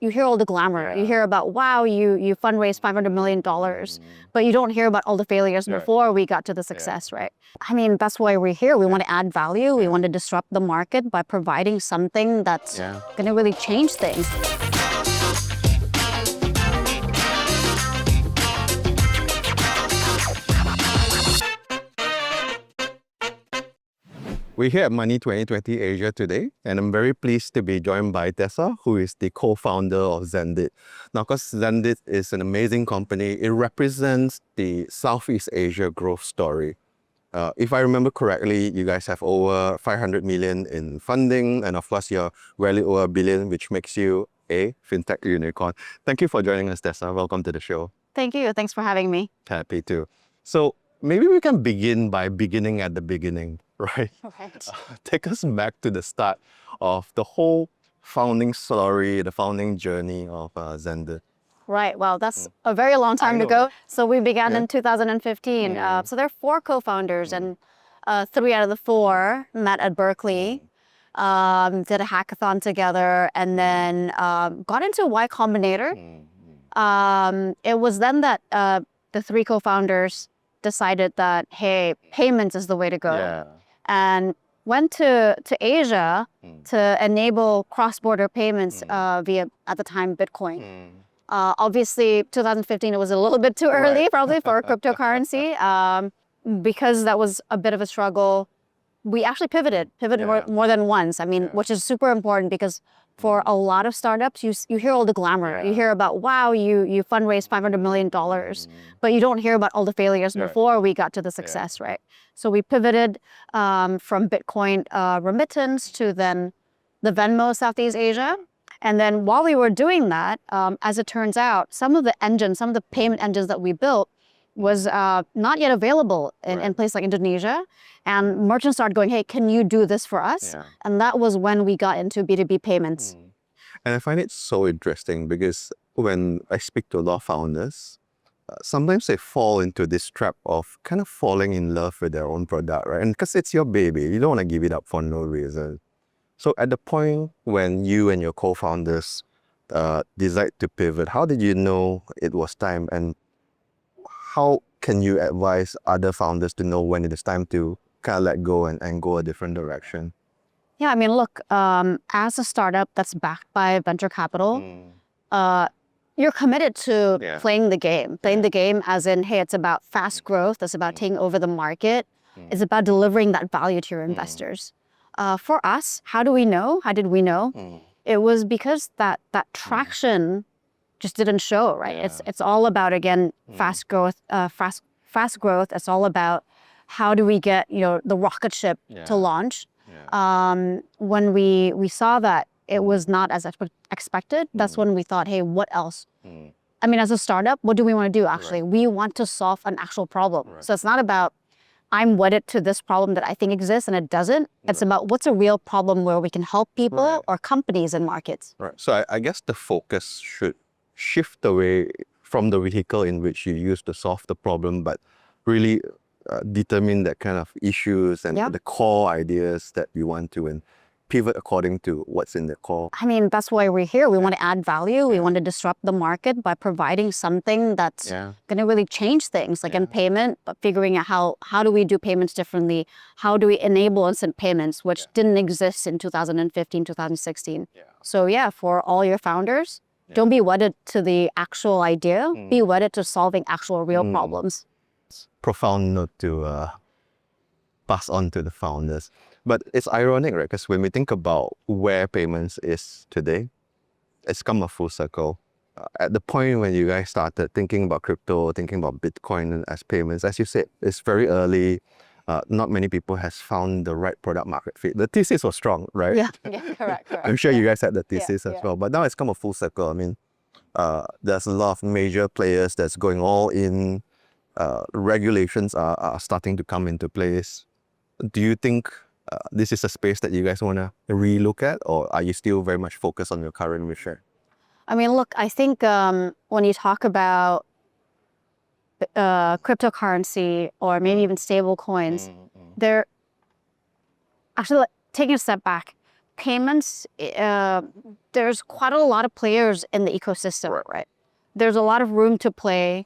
you hear all the glamour. You hear about, wow, you fundraised $500 million, but you don't hear about all the failures before we got to the success, right? I mean, that's why we're here. We want to add value. We want to disrupt the market by providing something that's going to really change things. We're here at Money 2020 Asia today, and I'm very pleased to be joined by Tessa, who is the co-founder of Xendit. Now, because Xendit is an amazing company, it represents the Southeast Asia growth story. If I remember correctly, you guys have over 500 million in funding, and of course, you're well over $1 billion, which makes you a fintech unicorn. Thank you for joining us, Tessa. Welcome to the show. Thank you. Thanks for having me. Happy to. So maybe we can begin by beginning at the beginning, right? Right. Take us back to the start of the whole founding story, the founding journey of Xendit. Right. Well, that's a very long time ago. So we began in 2015. So there are 4 co-founders, and 3 out of the 4 met at Berkeley, did a hackathon together, and then got into Y Combinator. It was then that the 3 co-founders decided that, hey, payments is the way to go. And went to Asia to enable cross-border payments via, at the time, Bitcoin. Obviously, 2015, it was a little bit too early probably for cryptocurrency. Because that was a bit of a struggle, we actually pivoted more than once. I mean, which is super important because for a lot of startups, you hear all the glamour. You hear about, wow, you fundraised $500 million, but you don't hear about all the failures before we got to the success, right? So we pivoted from Bitcoin remittance to then the Venmo Southeast Asia. And then while we were doing that, as it turns out, some of the payment engines that we built was not yet available in places like Indonesia. And merchants started going, hey, can you do this for us? And that was when we got into B2B payments. And I find it so interesting because when I speak to a lot of founders, sometimes they fall into this trap of kind of falling in love with their own product, right? And because it's your baby, you don't want to give it up for no reason. So at the point when you and your co-founders decide to pivot, how did you know it was time? And how can you advise other founders to know when it is time to kind of let go and go a different direction? Yeah, I mean, look, as a startup that's backed by venture capital, you're committed to playing the game. Playing the game as in, hey, it's about fast growth. It's about taking over the market. It's about delivering that value to your investors. For us, how did we know? It was because that traction just didn't show, right? It's all about, again, fast growth. It's all about how do we get the rocket ship to launch. When we saw that it was not as expected, that's when we thought, hey, what else? I mean, as a startup, what do we want to do actually? We want to solve an actual problem. So it's not about I'm wedded to this problem that I think exists and it doesn't. It's about what's a real problem where we can help people or companies and markets. So I guess the focus should shift away from the vehicle in which you use to solve the problem, but really determine that kind of issues and the core ideas that you want to and pivot according to what's in the core. I mean, that's why we're here. We want to add value. We want to disrupt the market by providing something that's going to really change things, like in payment, but figuring out how do we do payments differently? How do we enable instant payments, which didn't exist in 2015, 2016. So yeah, for all your founders, don't be wedded to the actual idea. Be wedded to solving actual real problems. Profound note to pass on to the founders. But it's ironic, right? Because when we think about where payments is today, it's come a full circle. At the point when you guys started thinking about crypto, thinking about Bitcoin as payments, as you said, it's very early. Not many people has found the right product market fit. The thesis was strong, right? Yeah, correct. I'm sure you guys had the thesis as well. But now it's come a full circle. I mean, there's a lot of major players that's going all in. Regulations are starting to come into place. Do you think this is a space that you guys want to relook at, or are you still very much focused on your current mission? I mean, look, I think when you talk about cryptocurrency or maybe even stable coins, they're actually, taking a step back, payments, there's quite a lot of players in the ecosystem, right? There's a lot of room to play.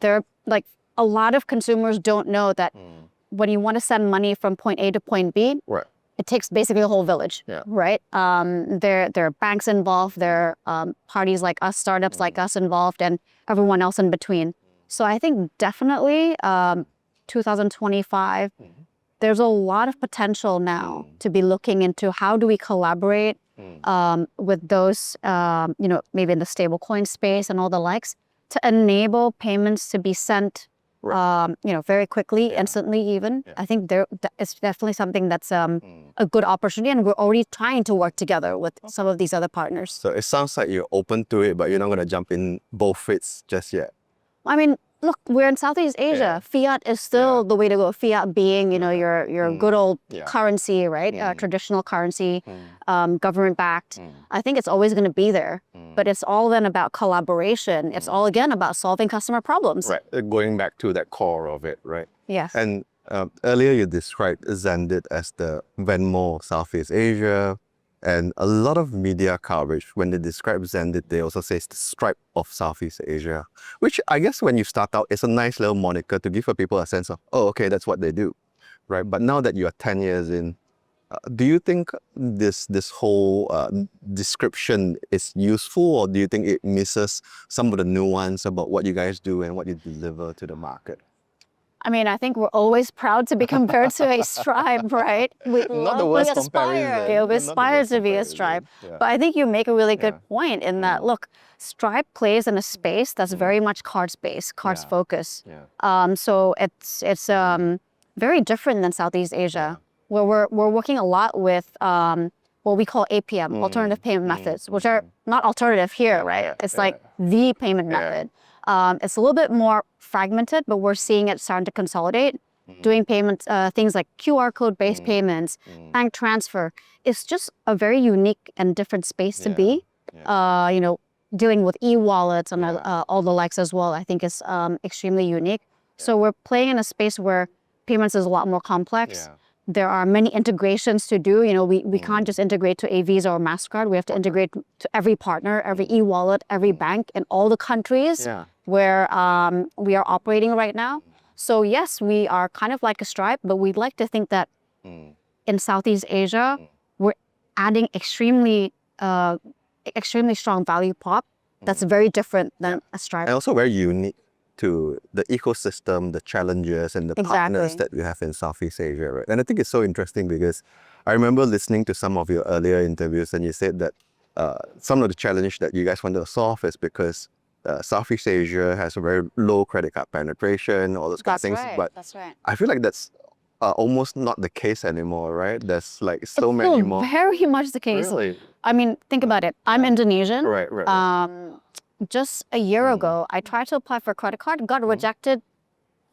There are, like, a lot of consumers don't know that when you want to send money from point A to point B, it takes basically a whole village, right? There are banks involved, there are parties like us, startups like us involved, and everyone else in between. So I think definitely 2025, there's a lot of potential now to be looking into how do we collaborate with those, maybe in the stablecoin space and all the likes, to enable payments to be sent very quickly, instantly even. I think it's definitely something that's a good opportunity, and we're already trying to work together with some of these other partners. So it sounds like you're open to it, but you're not going to jump in both fits just yet. I mean, look, we're in Southeast Asia. Fiat is still the way to go. Fiat being, your good old currency, right? Traditional currency, government-backed. I think it's always going to be there. But it's all then about collaboration. It's all, again, about solving customer problems. Right, going back to that core of it, right? Yes. And earlier you described Xendit as the Venmo of Southeast Asia. And a lot of media coverage, when they describe Xendit, they also say it's the Stripe of Southeast Asia, which I guess when you start out, it's a nice little moniker to give people a sense of, oh, okay, that's what they do, right? But now that you're 10 years in, do you think this whole description is useful, or do you think it misses some of the nuance about what you guys do and what you deliver to the market? I mean, I think we're always proud to be compared to a Stripe, right? We aspire to be a Stripe. But I think you make a really good point in that, look, Stripe plays in a space that's very much cards-based, cards-focused. So it's very different than Southeast Asia, where we're working a lot with what we call APM, alternative payment methods, which are not alternative here, right? It's like the payment method. It's a little bit more fragmented, but we're seeing it starting to consolidate. Doing payments, things like QR code-based payments, bank transfer. It's just a very unique and different space to be. Dealing with e-wallets and all the likes as well, I think is extremely unique. So we're playing in a space where payments is a lot more complex. There are many integrations to do. We can't just integrate to a Visa or MasterCard. We have to integrate to every partner, every e-wallet, every bank in all the countries where we are operating right now. So yes, we are kind of like a Stripe, but we'd like to think that in Southeast Asia, we're adding extremely strong value prop that's very different than a Stripe. And also very unique to the ecosystem, the challenges, and the partners that we have in Southeast Asia, right? And I think it's so interesting because I remember listening to some of your earlier interviews, and you said that some of the challenge that you guys wanted to solve is because Southeast Asia has a very low credit card penetration, all those kind of things. But I feel like that's almost not the case anymore, right? There's like so many more. Very much the case. Really? I mean, think about it. I'm Indonesian. Right. Just a year ago, I tried to apply for a credit card, got rejected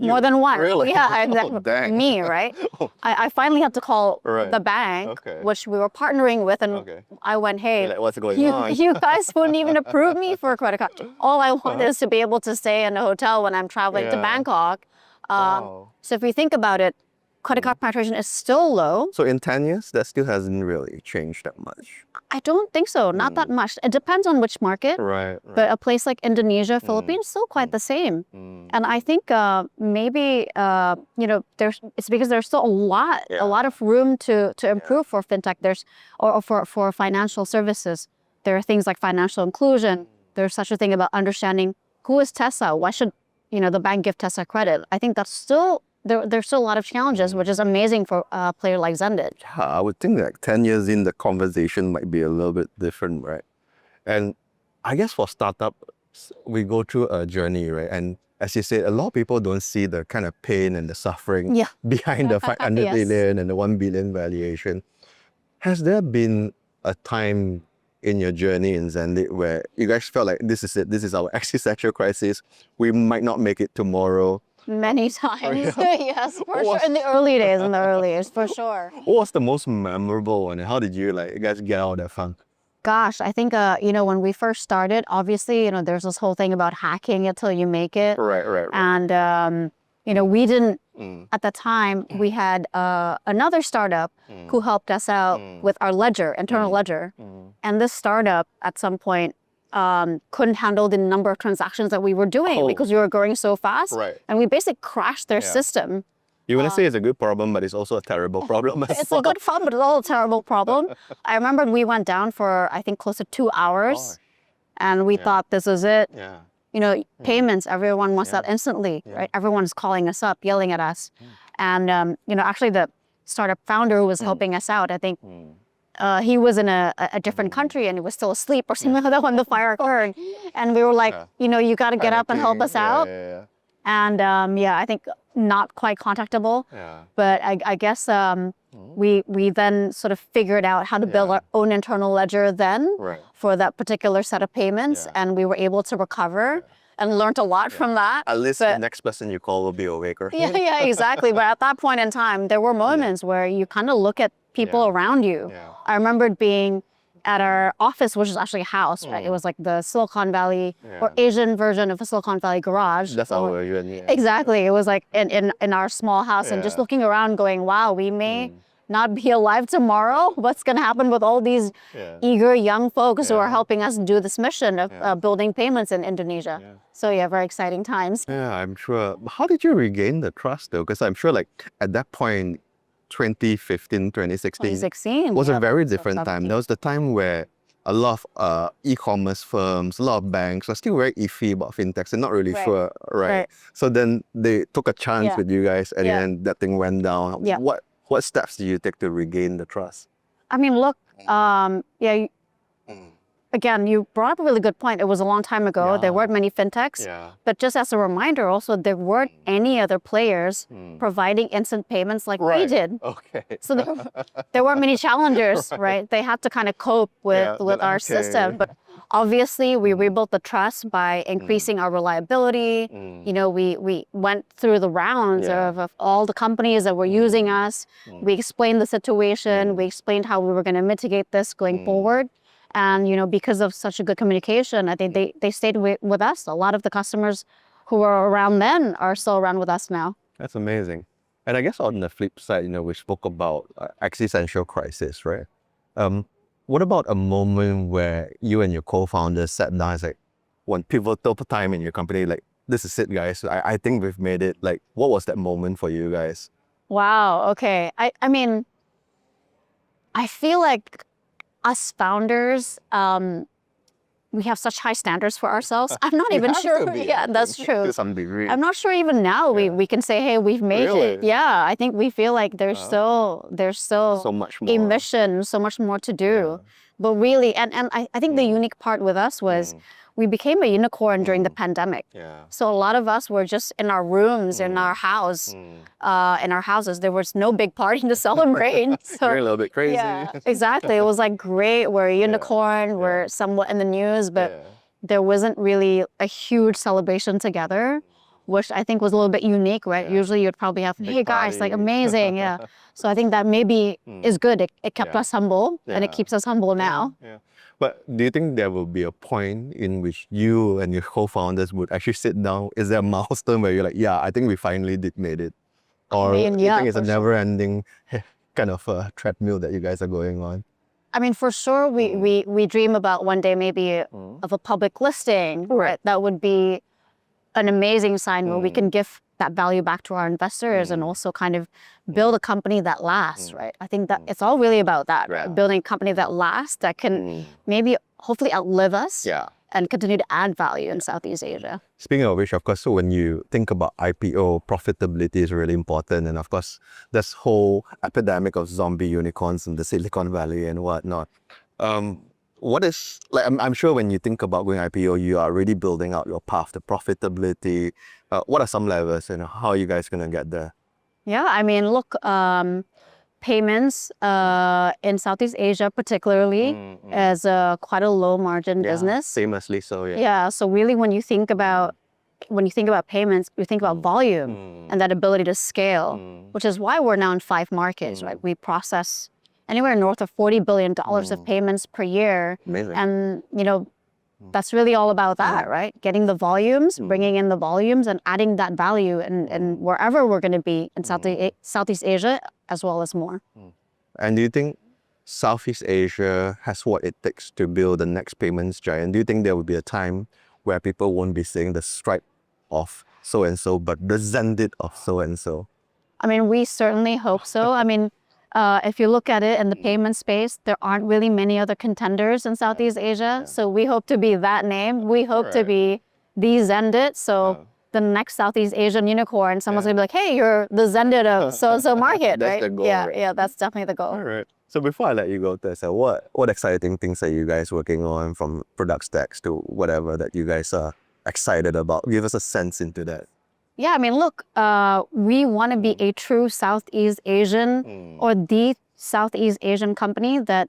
more than once. Really? Yeah, me, right? I finally had to call the bank, which we were partnering with, and I went, hey, like, what's going on? You guys wouldn't even approve me for a credit card. All I want is to be able to stay in a hotel when I'm traveling to Bangkok. So if we think about it, credit card penetration is still low. So in 10 years, that still hasn't really changed that much. I don't think so, not that much. It depends on which market. Right. But a place like Indonesia, Philippines, still quite the same. And I think maybe it's because there's still a lot of room to improve for fintech. Or for financial services. There are things like financial inclusion. There's such a thing about understanding who is Tessa. Why should the bank give Tessa credit? I think that's still. There's still a lot of challenges, which is amazing for a player like Xendit. Yeah, I would think like 10 years in, the conversation might be a little bit different, right? And I guess for startups, we go through a journey, right? And as you said, a lot of people don't see the kind of pain and the suffering behind the 500 million and the 1 billion valuation. Has there been a time in your journey in Xendit where you guys felt like this is it, this is our existential crisis, we might not make it tomorrow? Many times, yes, for sure. In the early days, for sure. What was the most memorable one? And how did you guys get out of that funk? Gosh, I think, when we first started, obviously, there's this whole thing about hacking it till you make it. Right. And we didn't, at the time, we had another startup who helped us out with our ledger, internal ledger. And this startup at some point couldn't handle the number of transactions that we were doing because we were growing so fast. Right. And we basically crashed their system. You want to say it's a good problem, but it's also a terrible problem as It's well. a good problem, but it's all a terrible problem. I remember we went down for, I think, close to 2 hours. And we thought this is it. Payments, everyone wants that instantly, right? Everyone's calling us up, yelling at us. And, actually the startup founder who was helping us out, I think he was in a different country and he was still asleep or something like that when the fire occurred. And we were like, you got to get up and help us out. And I think not quite contactable. But I guess we then sort of figured out how to build our own internal ledger then for that particular set of payments. And we were able to recover and learned a lot from that. At least the next person you call will be awaker. Yeah, exactly. But at that point in time, there were moments where you kind of look at people around you. I remembered being at our office, which is actually a house, right? It was like the Silicon Valley or Asian version of a Silicon Valley garage. That's how you and me. Exactly. It was like in our small house and just looking around going, wow, we may not be alive tomorrow. What's going to happen with all these eager young folks who are helping us do this mission of building payments in Indonesia? So very exciting times. Yeah, I'm sure. How did you regain the trust though? Because I'm sure like at that point, 2015, 2016 was a very different time. That was the time where a lot of e-commerce firms, a lot of banks are still very iffy about fintechs and not really sure, right? So then they took a chance with you guys and then that thing went down. What steps do you take to regain the trust? I mean, look, again, you brought up a really good point. It was a long time ago. There weren't many fintechs. But just as a reminder also, there weren't any other players providing instant payments like we did. So there weren't many challengers, right? They had to kind of cope with our system. But obviously, we rebuilt the trust by increasing our reliability. We went through the rounds of all the companies that were using us. We explained the situation. We explained how we were going to mitigate this going forward. And, because of such a good communication, I think they stayed with us. A lot of the customers who were around then are still around with us now. That's amazing. And I guess on the flip side, we spoke about existential crisis, right? What about a moment where you and your co-founders sat down and like one pivotal time in your company, like, this is it, guys. I think we've made it. Like, what was that moment for you guys? Wow. Okay. I mean, I feel like us founders, we have such high standards for ourselves. I'm not even sure. Yeah, that's true. To some degree. I'm not sure even now we can say, hey, we've made it. Yeah, I think we feel like there's still so much more. a mission, so much more to do. But really, and I think the unique part with us was we became a unicorn during the pandemic. So a lot of us were just in our rooms, in our house, in our houses. There was no big party to celebrate. So, you're a little bit crazy. Yeah, exactly. It was like, great, we're a unicorn, we're somewhat in the news, but there wasn't really a huge celebration together, which I think was a little bit unique, right? Usually you'd probably have, hey guys, like amazing, So I think that maybe is good. It kept us humble and it keeps us humble now. But do you think there will be a point in which you and your co-founders would actually sit down? Is there a milestone where you're like, I think we finally made it? Or do you think it's a never-ending kind of treadmill that you guys are going on? I mean, for sure, we dream about one day maybe of a public listing. Right. That would be an amazing sign where we can give that value back to our investors and also kind of build a company that lasts, right? I think that it's all really about that, right? Building a company that lasts, that can maybe hopefully outlive us and continue to add value in Southeast Asia. Speaking of which, of course, so when you think about IPO, profitability is really important. And of course, this whole epidemic of zombie unicorns in the Silicon Valley and whatnot. What is, like, I'm sure when you think about going IPO, you are really building out your path to profitability. What are some levers and how are you guys going to get there? Yeah, I mean, look, payments in Southeast Asia particularly is quite a low margin business. Famously so, Yeah, so really when you think about payments, you think about volume and that ability to scale, which is why we're now in 5 markets, right? We process anywhere north of $40 billion of payments per year. Amazing. And, that's really all about that, right? Getting the volumes, bringing in the volumes, and adding that value in wherever we're going to be in Southeast Asia, as well as more. And do you think Southeast Asia has what it takes to build the next payments giant? Do you think there will be a time where people won't be saying the Stripe of so-and-so, but the Xendit of so-and-so? I mean, we certainly hope so. I mean, if you look at it in the payment space, there aren't really many other contenders in Southeast Asia. So we hope to be that name. We hope to be the Xendit. So the next Southeast Asian unicorn, someone's gonna be like, hey, you're the Xendit of so-and-so market, That's right? the goal, Yeah, right? yeah, that's definitely the goal. All right. So before I let you go, Tessa, what exciting things are you guys working on, from product stacks to whatever that you guys are excited about? Give us a sense into that. Yeah, I mean, look, we want to be a true Southeast Asian or the Southeast Asian company that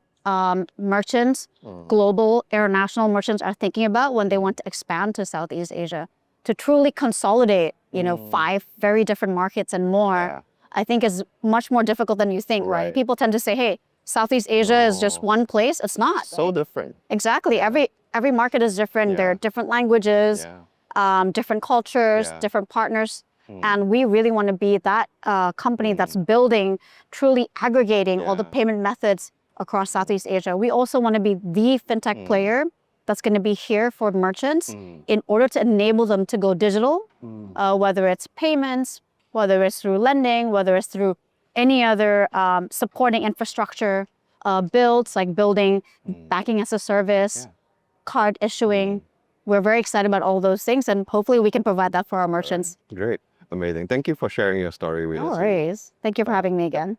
merchants, global, international merchants are thinking about when they want to expand to Southeast Asia. To truly consolidate, 5 very different markets and more, I think is much more difficult than you think, right? People tend to say, hey, Southeast Asia is just one place. It's not. So different. Exactly. Every market is different. There are different languages. Different cultures, different partners. And we really want to be that company that's building, truly aggregating all the payment methods across Southeast Asia. We also want to be the fintech player that's going to be here for merchants in order to enable them to go digital, whether it's payments, whether it's through lending, whether it's through any other supporting infrastructure builds, like building banking as a service, card issuing. We're very excited about all those things, and hopefully we can provide that for our merchants. Great. Amazing. Thank you for sharing your story with us. No worries. Thank you for having me again.